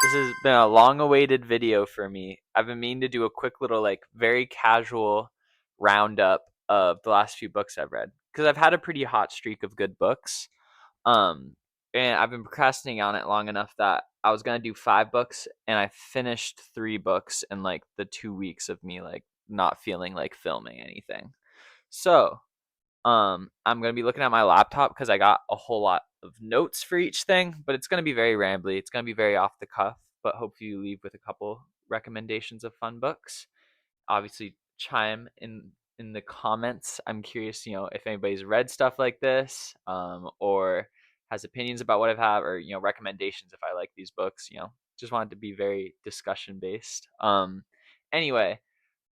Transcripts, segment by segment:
This has been a long awaited video for me. I've been meaning to do a quick little, like, very casual roundup of the last few books I've read because I've had a pretty hot streak of good books. Um, and I've been procrastinating on it long enough that I was gonna do 5 books, and I finished 3 books in like the 2 weeks of me like not feeling like filming anything. So I'm gonna be looking at my laptop because I got a whole lot of notes for each thing, but it's gonna be very rambly. It's gonna be very off the cuff, but hopefully you leave with a couple recommendations of fun books. Obviously, chime in the comments. I'm curious, if anybody's read stuff like this, or has opinions about what I've had, or recommendations if I like these books. Just wanted to be very discussion based. Anyway,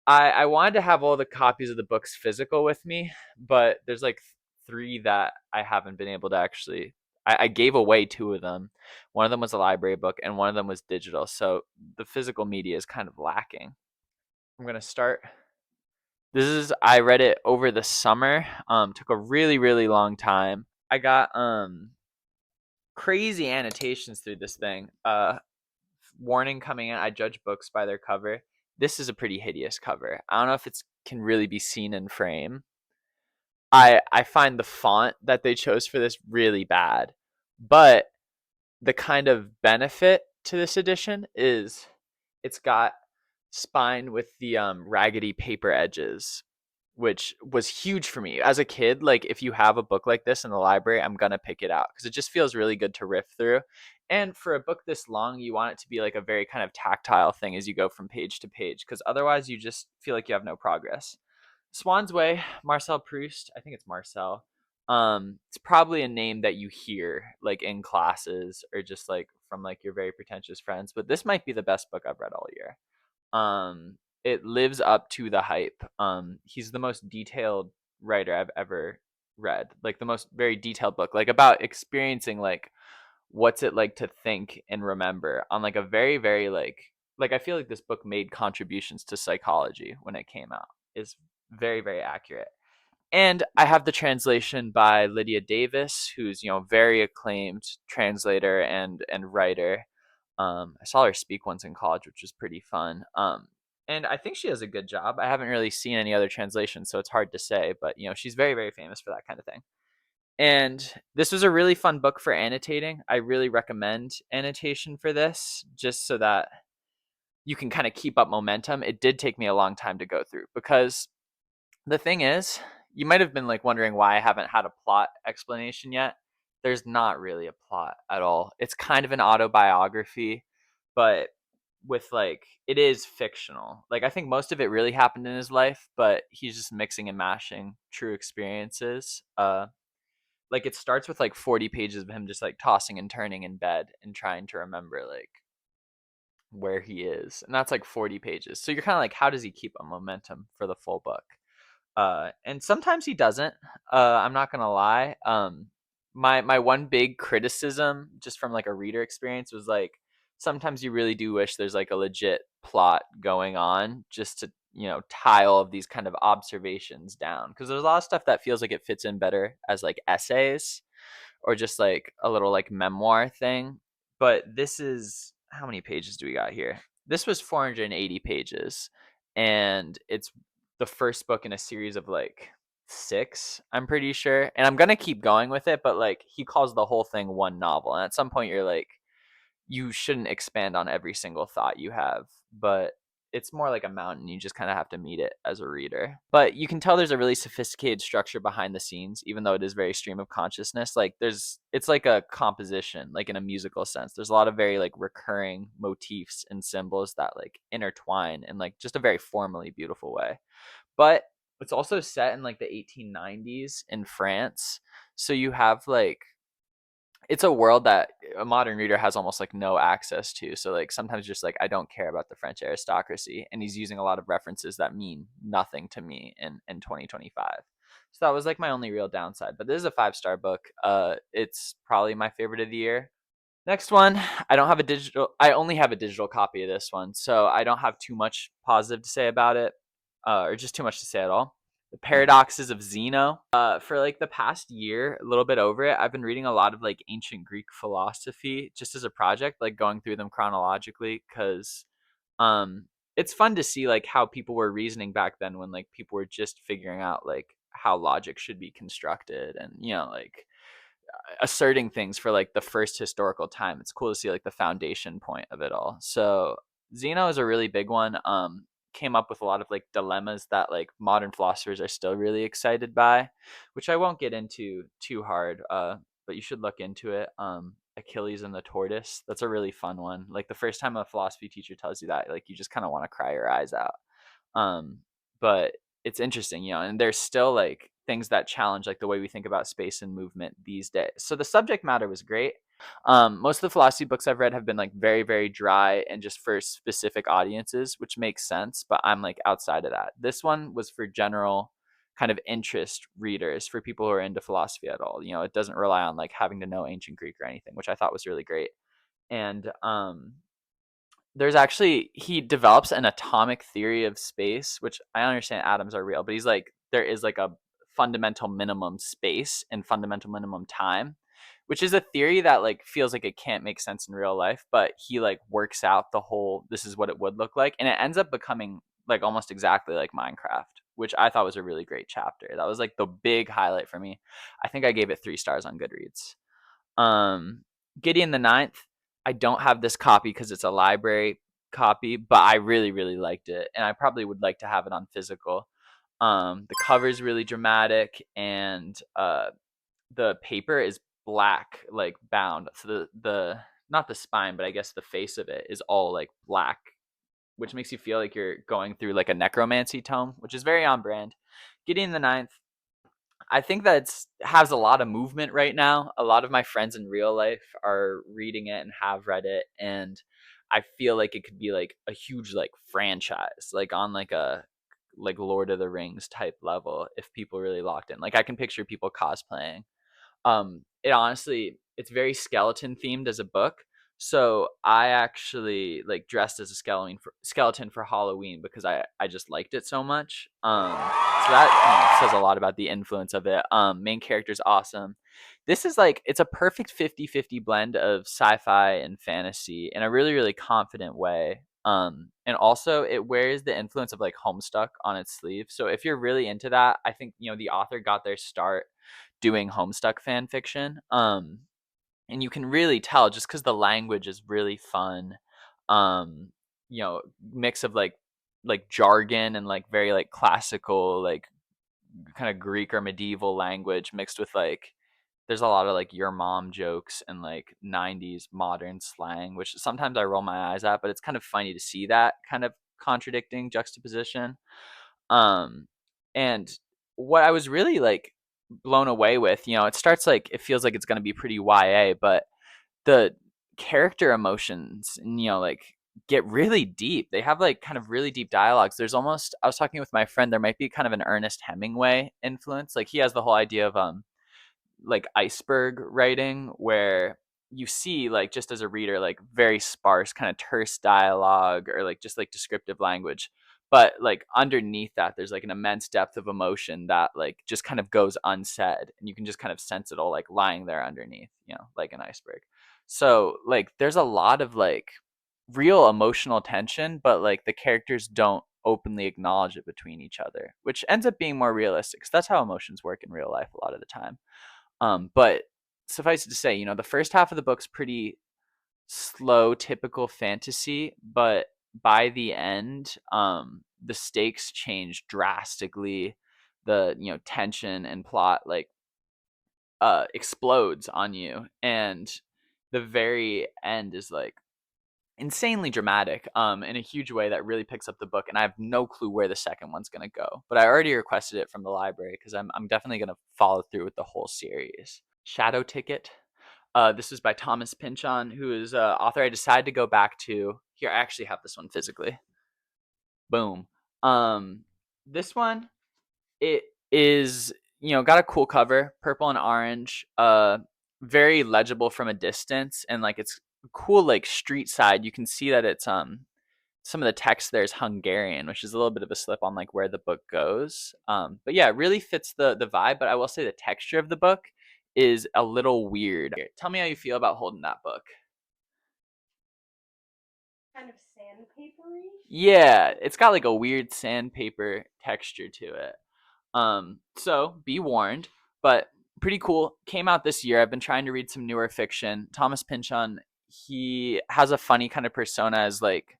I wanted to have all the copies of the books physical with me, but there's like three that I haven't been able to actually. I gave away two of them. One of them was a library book, and one of them was digital. So the physical media is kind of lacking. I'm gonna start. I read it over the summer. Took a really really long time. I got crazy annotations through this thing. Warning coming in, I judge books by their cover. This is a pretty hideous cover. I don't know if it's can really be seen in frame. I find the font that they chose for this really bad. But the kind of benefit to this edition is it's got spine with the raggedy paper edges, which was huge for me as a kid. Like, if you have a book like this in the library, I'm gonna pick it out because it just feels really good to riff through. And for a book this long, you want it to be like a very kind of tactile thing as you go from page to page, because otherwise you just feel like you have no progress. Swann's Way, Marcel Proust. I think it's Marcel. It's probably a name that you hear like in classes or just like from like your very pretentious friends. But this might be the best book I've read all year. It lives up to the hype. He's the most detailed writer I've ever read. Like the most very detailed book, like about experiencing like what's it like to think and remember on like a very very like I feel like this book made contributions to psychology when it came out. Is very very accurate. And I have the translation by Lydia Davis, who's very acclaimed translator and writer. I saw her speak once in college, which was pretty fun. And I think she does a good job. I haven't really seen any other translations, so it's hard to say. But she's very very famous for that kind of thing. And this was a really fun book for annotating. I really recommend annotation for this, just so that you can kind of keep up momentum. It did take me a long time to go through because the thing is, you might have been like wondering why I haven't had a plot explanation yet. There's not really a plot at all. It's kind of an autobiography, but with like it is fictional. Like I think most of it really happened in his life, but he's just mixing and mashing true experiences. Like it starts with like 40 pages of him just like tossing and turning in bed and trying to remember like where he is. And that's like 40 pages. So you're kind of like, how does he keep a momentum for the full book? And sometimes he doesn't. I'm not gonna lie. My one big criticism, just from like a reader experience, was like sometimes you really do wish there's like a legit plot going on, just to tie all of these kind of observations down. Because there's a lot of stuff that feels like it fits in better as like essays or just like a little like memoir thing. But this is how many pages do we got here? This was 480 pages, and it's the first book in a series of like 6, I'm pretty sure. And I'm gonna keep going with it, but like he calls the whole thing one novel, and at some point you're like, you shouldn't expand on every single thought you have, but it's more like a mountain. You just kind of have to meet it as a reader. But you can tell there's a really sophisticated structure behind the scenes, even though it is very stream of consciousness. Like it's like a composition, like in a musical sense. There's a lot of very like recurring motifs and symbols that like intertwine in like just a very formally beautiful way. But it's also set in like the 1890s in France. So you have like it's a world that a modern reader has almost like no access to. So like sometimes just like I don't care about the French aristocracy, and he's using a lot of references that mean nothing to me in 2025. So that was like my only real downside. But this is a 5-star book. It's probably my favorite of the year. Next one, I don't have a digital. I only have a digital copy of this one, so I don't have too much positive to say about it, or just too much to say at all. The Paradoxes of Zeno. For like the past year, a little bit over it, I've been reading a lot of like ancient Greek philosophy just as a project, like going through them chronologically, because um, it's fun to see like how people were reasoning back then when like people were just figuring out like how logic should be constructed, and like asserting things for like the first historical time. It's cool to see like the foundation point of it all. So Zeno is a really big one. Came up with a lot of like dilemmas that like modern philosophers are still really excited by, which I won't get into too hard. But you should look into it. Achilles and the tortoise. That's a really fun one. Like the first time a philosophy teacher tells you that, like you just kind of want to cry your eyes out. Um, but it's interesting, and there's still like things that challenge like the way we think about space and movement these days. So the subject matter was great. Most of the philosophy books I've read have been like very, very dry and just for specific audiences, which makes sense. But I'm like outside of that. This one was for general kind of interest readers, for people who are into philosophy at all. It doesn't rely on like having to know ancient Greek or anything, which I thought was really great. And there's actually he develops an atomic theory of space, which I understand atoms are real, but he's like there is like a fundamental minimum space and fundamental minimum time, which is a theory that like feels like it can't make sense in real life, but he like works out the whole this is what it would look like, and it ends up becoming like almost exactly like Minecraft, which I thought was a really great chapter. That was like the big highlight for me. I think I gave it 3 stars on Goodreads. Um, Gideon the Ninth. I don't have this copy because it's a library copy, but I really, really liked it, and I probably would like to have it on physical. The cover is really dramatic, and the paper is black, like bound. So the not the spine, but I guess the face of it is all like black, which makes you feel like you're going through like a necromancy tome, which is very on brand. Gideon the Ninth, I think that has a lot of movement right now. A lot of my friends in real life are reading it and have read it, and I feel like it could be like a huge like franchise, like on like a like Lord of the Rings type level if people really locked in. Like I can picture people cosplaying. It honestly, it's very skeleton themed as a book. So I actually like dressed as a skeleton for Halloween because I just liked it so much. So that says a lot about the influence of it. Main character's awesome. This is like it's a perfect 50-50 blend of sci-fi and fantasy in a really, really confident way. And also it wears the influence of like Homestuck on its sleeve. So if you're really into that, I think the author got their start doing Homestuck fan fiction. And you can really tell just because the language is really fun. Um, mix of like jargon and like very like classical like kind of Greek or medieval language mixed with like there's a lot of like your mom jokes and like 90s modern slang, which sometimes I roll my eyes at, but it's kind of funny to see that kind of contradicting juxtaposition. Um, and what I was really like blown away with, it starts like it feels like it's going to be pretty YA, but the character emotions, like get really deep. They have like kind of really deep dialogues. There's almost I was talking with my friend, there might be kind of an Ernest Hemingway influence. Like he has the whole idea of like iceberg writing where you see like just as a reader like very sparse kind of terse dialogue or like just like descriptive language, but like underneath that there's like an immense depth of emotion that like just kind of goes unsaid, and you can just kind of sense it all like lying there underneath, like an iceberg. So like there's a lot of like real emotional tension, but like the characters don't openly acknowledge it between each other, which ends up being more realistic, 'cause that's how emotions work in real life a lot of the time. But suffice it to say, the first half of the book's pretty slow, typical fantasy, but by the end, the stakes change drastically. The tension and plot like explodes on you, and the very end is like insanely dramatic in a huge way that really picks up the book, and I have no clue where the second one's going to go, but I already requested it from the library because I'm definitely going to follow through with the whole series. Shadow Ticket. This is by Thomas Pynchon, who is author I decided to go back to. Here, I actually have this one physically. Boom. Um, this one, it is, got a cool cover, purple and orange. Very legible from a distance, and like it's cool, like street side. You can see that it's some of the text there is Hungarian, which is a little bit of a slip on like where the book goes. But yeah, it really fits the vibe. But I will say the texture of the book is a little weird. Tell me how you feel about holding that book. Kind of sandpapery. Yeah, it's got like a weird sandpaper texture to it. So be warned, but pretty cool. Came out this year. I've been trying to read some newer fiction. Thomas Pynchon, he has a funny kind of persona as like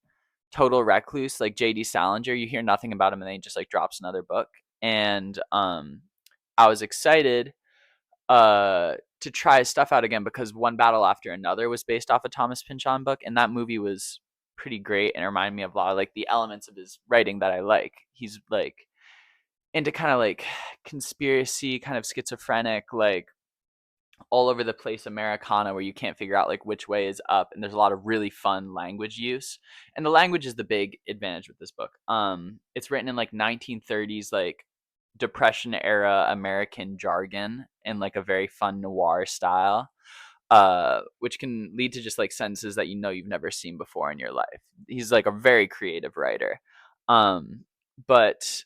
total recluse, like J.D. Salinger. You hear nothing about him, and then he just like drops another book. And I was excited to try his stuff out again because One Battle After Another was based off a Thomas Pynchon book, and that movie was pretty great and reminded me of a lot of like the elements of his writing that I like. He's like into kind of like conspiracy, kind of schizophrenic, like all over the place Americana where you can't figure out like which way is up, and there's a lot of really fun language use. And the language is the big advantage with this book. It's written in like 1930s like depression era American jargon in like a very fun noir style. Which can lead to just like sentences that you know you've never seen before in your life. He's like a very creative writer. But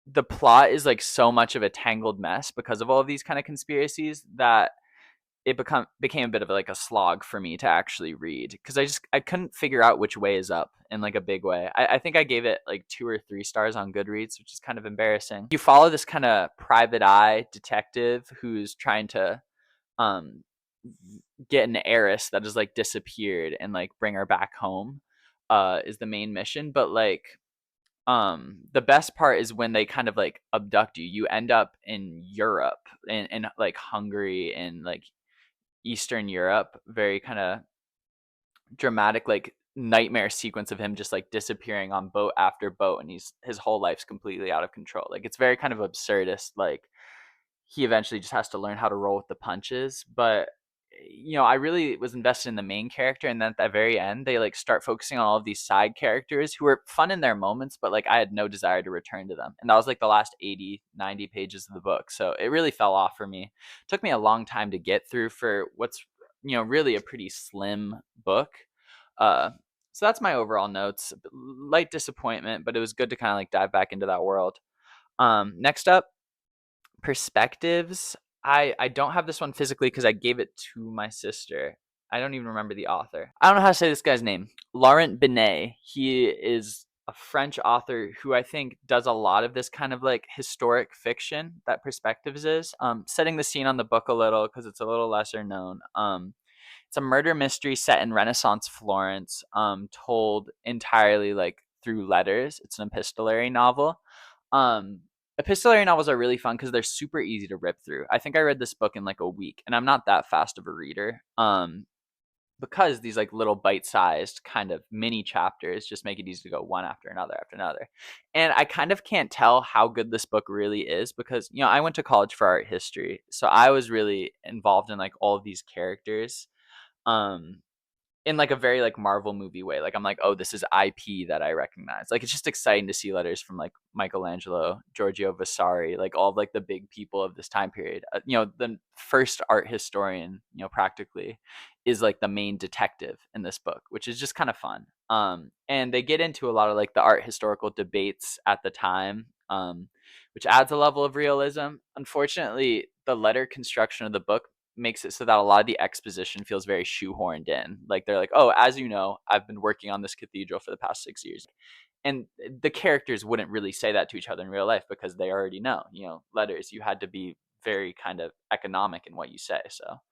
the plot is like so much of a tangled mess because of all of these kind of conspiracies that it became a bit of like a slog for me to actually read because I couldn't figure out which way is up in like a big way. I think I gave it like 2 or 3 stars on Goodreads, which is kind of embarrassing. You follow this kind of private eye detective who's trying to um get an heiress that has like disappeared and like bring her back home is the main mission. But like the best part is when they kind of like abduct you end up in Europe, in like Hungary and like Eastern Europe. Very kind of dramatic like nightmare sequence of him just like disappearing on boat after boat, and his whole life's completely out of control. Like it's very kind of absurdist. Like he eventually just has to learn how to roll with the punches. But I really was invested in the main character, and then at the very end, they like start focusing on all of these side characters who were fun in their moments, but like I had no desire to return to them. And that was like the last 80, 90 pages of the book. So it really fell off for me. It took me a long time to get through for what's really a pretty slim book. Uh so that's my overall notes. Light disappointment, but it was good to kind of like dive back into that world. Next up, perspectives. I don't have this one physically because I gave it to my sister. I don't even remember the author. I don't know how to say this guy's name. Laurent Binet. He is a French author who I think does a lot of this kind of like historic fiction that Perspectives is. Setting the scene on the book a little because it's a little lesser known. It's a murder mystery set in Renaissance Florence, told entirely like through letters. It's an epistolary novel. Um, Epistolary novels are really fun because they're super easy to rip through. I think I read this book in like a week, and I'm not that fast of a reader. Because these like little bite-sized kind of mini chapters just make it easy to go one after another. And I kind of can't tell how good this book really is because I went to college for art history, so I was really involved in like all of these characters. Um, in like a very like Marvel movie way. Like I'm like, oh, this is IP that I recognize. Like it's just exciting to see letters from like Michelangelo, Giorgio Vasari, like all of, like the big people of this time period. The first art historian, practically, is like the main detective in this book, which is just kind of fun. And they get into a lot of like the art historical debates at the time. Which adds a level of realism. Unfortunately, the letter construction of the book makes it so that a lot of the exposition feels very shoehorned in. Like they're like, "Oh, as you know, I've been working on this cathedral for the past 6 years," and the characters wouldn't really say that to each other in real life because they already know. Letters. You had to be very kind of economic in what you say. So,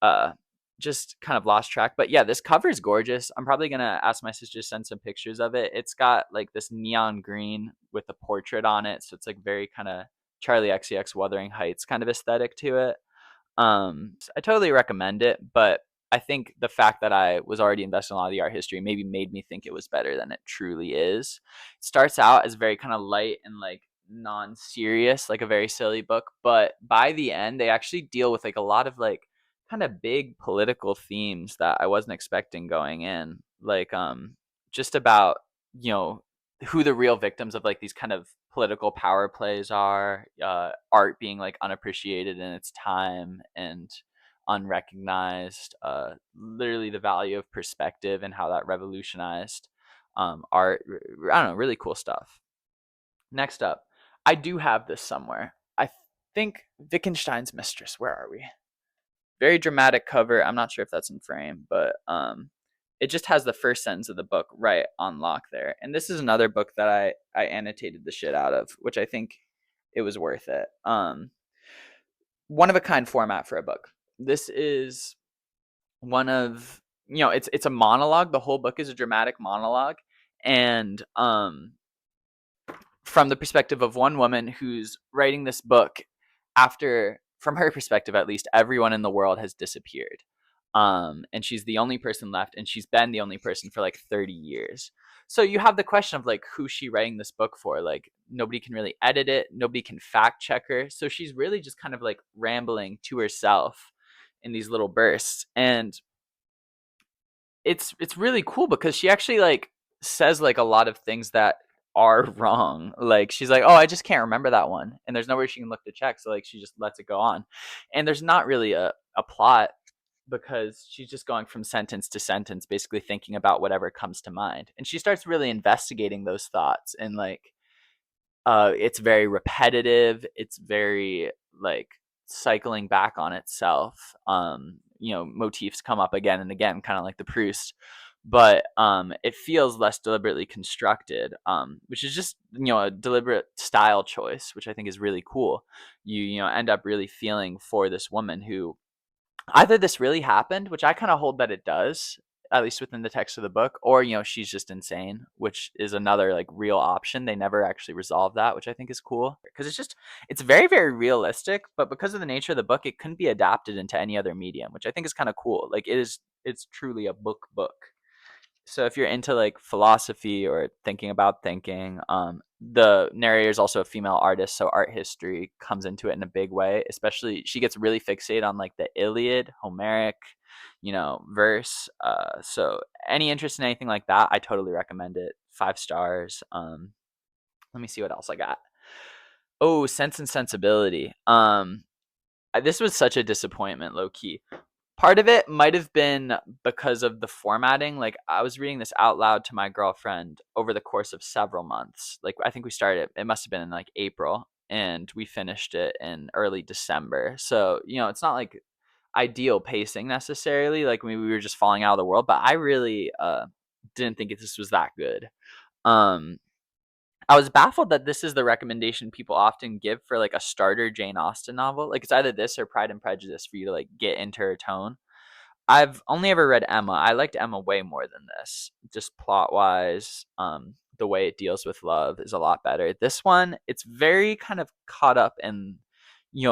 uh, just kind of lost track. But yeah, this cover is gorgeous. I'm probably gonna ask my sister to send some pictures of it. It's got like this neon green with a portrait on it, so it's like very kind of Charlie XCX Wuthering Heights kind of aesthetic to it. I totally recommend it, but I think the fact that I was already invested in a lot of the art history maybe made me think it was better than it truly is. It starts out as very kind of light and like non-serious, like a very silly book, but by the end they actually deal with like a lot of like kind of big political themes that I wasn't expecting going in. Like just about, you know, who the real victims of like these kind of political power plays are, art being like unappreciated in its time and unrecognized, literally the value of perspective and how that revolutionized art. I don't know, really cool stuff. Next up, I do have this somewhere. I think Wittgenstein's Mistress. Where are we? Very dramatic cover. I'm not sure if that's in frame, but it just has the first sentence of the book right on lock there. And this is another book that I annotated the shit out of, which I think it was worth it. One of a kind format for a book. This is one of, it's a monologue. The whole book is a dramatic monologue, and from the perspective of one woman who's writing this book after, from her perspective at least, everyone in the world has disappeared. And she's the only person left, and she's been the only person for like 30 years. So you have the question of like, who's she writing this book for? Like, nobody can really edit it, nobody can fact check her. So she's really just kind of like rambling to herself in these little bursts. And it's really cool because she actually like says like a lot of things that are wrong. Like she's like, "Oh, I just can't remember that one," and there's nowhere she can look to check, so like she just lets it go on, and there's not really a plot because she's just going from sentence to sentence, basically thinking about whatever comes to mind, and she starts really investigating those thoughts, and like it's very repetitive. It's very like cycling back on itself. Motifs come up again and again, kind of like the Proust, but it feels less deliberately constructed, which is just a deliberate style choice, which I think is really cool. You end up really feeling for this woman who either this really happened, which I kind of hold that it does, at least within the text of the book, or she's just insane, which is another like real option. They never actually resolve that, which I think is cool because it's very very realistic, but because of the nature of the book, it couldn't be adapted into any other medium, which I think is kind of cool. Like it's truly a book. So if you're into like philosophy or thinking about thinking, the narrator is also a female artist, so art history comes into it in a big way. Especially, she gets really fixated on like the Iliad, Homeric, verse. So any interest in anything like that, I totally recommend it. 5 stars. Let me see what else I got. Oh, Sense and Sensibility. This was such a disappointment, low key. Part of it might have been because of the formatting. Like I was reading this out loud to my girlfriend over the course of several months. Like I think we started it must have been in like April and we finished it in early December. So, it's not like ideal pacing necessarily. Like maybe we were just falling out of the world, but I really didn't think this was that good. Um I was baffled that this is the recommendation people often give for like a starter Jane Austen novel. Like it's either this or Pride and Prejudice for you to like get into her tone. I've only ever read Emma. I liked Emma way more than this. Just plot wise, the way it deals with love is a lot better. This one, it's very kind of caught up in,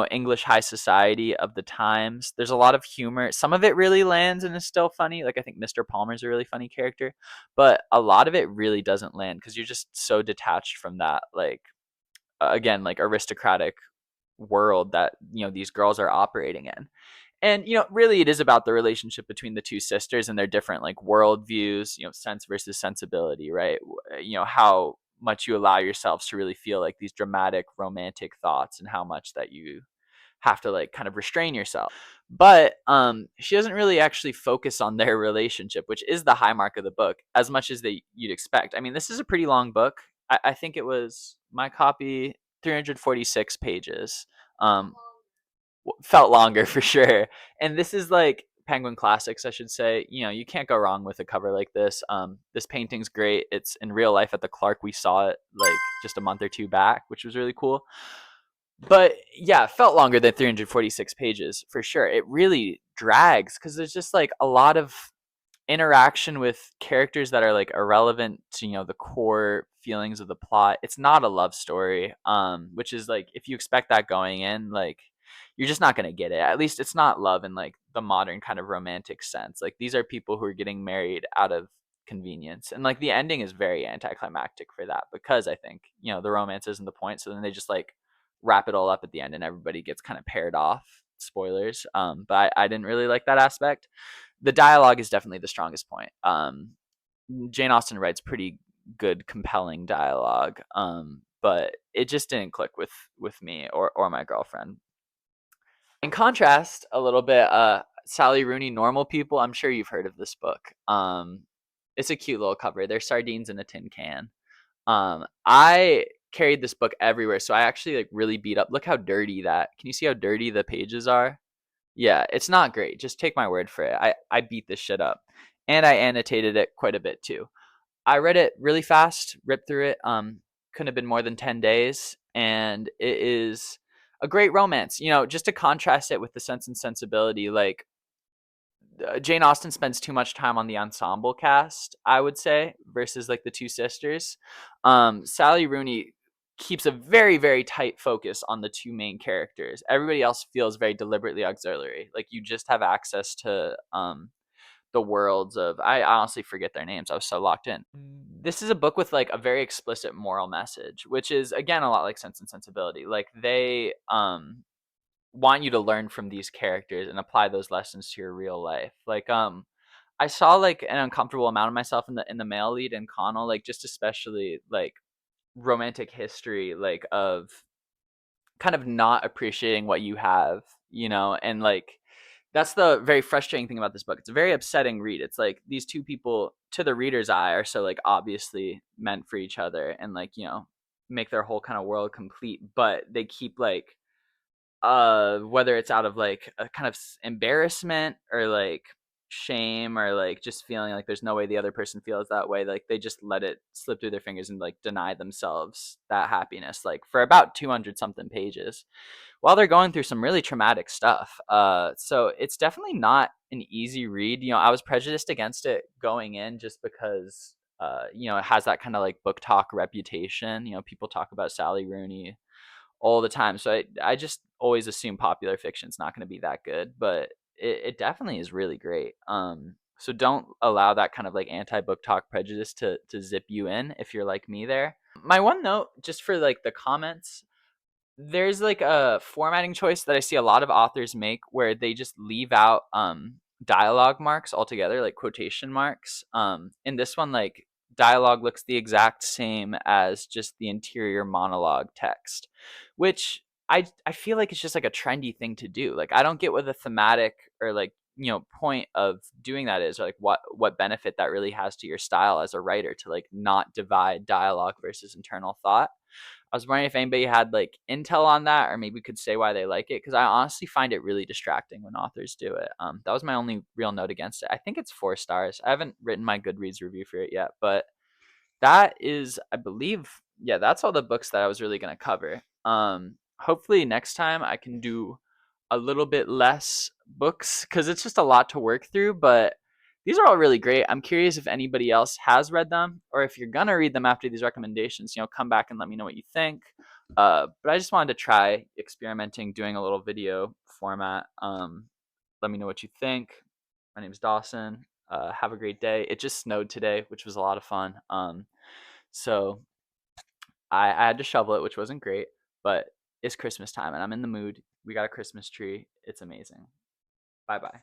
English high society of the times. There's a lot of humor. Some of it really lands and is still funny. Like I think Mr. Palmer's a really funny character, but a lot of it really doesn't land because you're just so detached from that, like again, like aristocratic world that these girls are operating in. And really, it is about the relationship between the two sisters and their different like worldviews. Sense versus sensibility, right? How much you allow yourselves to really feel like these dramatic romantic thoughts, and how much that you have to like kind of restrain yourself. But she doesn't really actually focus on their relationship, which is the high mark of the book, as much as you'd expect. I mean, this is a pretty long book. I think it was my copy, 346 pages. Um, felt longer for sure. And this is like Penguin Classics, I should say. You can't go wrong with a cover like this. This painting's great. It's in real life at the Clark. We saw it like just a month or two back, which was really cool. But yeah, it felt longer than 346 pages for sure. It really drags because there's just like a lot of interaction with characters that are like irrelevant to the core feelings of the plot. It's not a love story, which is like if you expect that going in, like you're just not going to get it. At least it's not love in like the modern kind of romantic sense. Like these are people who are getting married out of convenience, and like the ending is very anticlimactic for that because I think the romance isn't the point, so then they just like wrap it all up at the end and everybody gets kind of paired off. Spoilers. But I didn't really like that aspect. The dialogue is definitely the strongest point. Jane Austen writes pretty good, compelling dialogue, but it just didn't click with me or my girlfriend. In contrast, a little bit, Sally Rooney, Normal People. I'm sure you've heard of this book. It's a cute little cover. They're sardines in a tin can. I carried this book everywhere, so I actually like really beat up. Look how dirty that. Can you see how dirty the pages are? Yeah, it's not great. Just take my word for it. I beat this shit up, and I annotated it quite a bit too. I read it really fast, ripped through it. Couldn't have been more than 10 days, and it is a great romance. You know, just to contrast it with the Sense and Sensibility, like Jane Austen spends too much time on the ensemble cast, I would say, versus like the two sisters. Sally Rooney keeps a very, very tight focus on the two main characters. Everybody else feels very deliberately auxiliary. Like you just have access to the worlds of, I honestly forget their names. I was so locked in. This is a book with like a very explicit moral message, which is again a lot like Sense and Sensibility. Like they want you to learn from these characters and apply those lessons to your real life. Like I saw like an uncomfortable amount of myself in the male lead in Connell, like just especially like romantic history, like of kind of not appreciating what you have, you know, and like that's the very frustrating thing about this book. It's a very upsetting read. It's like these two people to the reader's eye are so like obviously meant for each other and like, you know, make their whole kind of world complete, but they keep like whether it's out of like a kind of embarrassment or like shame or like just feeling like there's no way the other person feels that way, like they just let it slip through their fingers and like deny themselves that happiness like for about 200 something pages while they're going through some really traumatic stuff. So it's definitely not an easy read. You know, I was prejudiced against it going in just because you know, it has that kind of like book talk reputation. You know, people talk about Sally Rooney all the time. So I just always assume popular fiction's not going to be that good, but it definitely is really great. So don't allow that kind of like anti book talk prejudice to zip you in if you're like me there. My one note, just for like the comments, there's like a formatting choice that I see a lot of authors make where they just leave out dialogue marks altogether, like quotation marks. In this one, like dialogue looks the exact same as just the interior monologue text, which I feel like it's just like a trendy thing to do. Like I don't get what the thematic or like, you know, point of doing that is, or like what benefit that really has to your style as a writer to like not divide dialogue versus internal thought. I was wondering if anybody had like intel on that, or maybe could say why they like it, because I honestly find it really distracting when authors do it. That was my only real note against it. I think it's 4 stars. I haven't written my Goodreads review for it yet, but that is, I believe, yeah, that's all the books that I was really going to cover. Hopefully next time I can do a little bit less books because it's just a lot to work through, but these are all really great. I'm curious if anybody else has read them or if you're going to read them after these recommendations, you know, come back and let me know what you think. But I just wanted to try experimenting, doing a little video format. Let me know what you think. My name is Dawson. Have a great day. It just snowed today, which was a lot of fun. So I had to shovel it, which wasn't great, but it's Christmas time and I'm in the mood. We got a Christmas tree. It's amazing. Bye bye.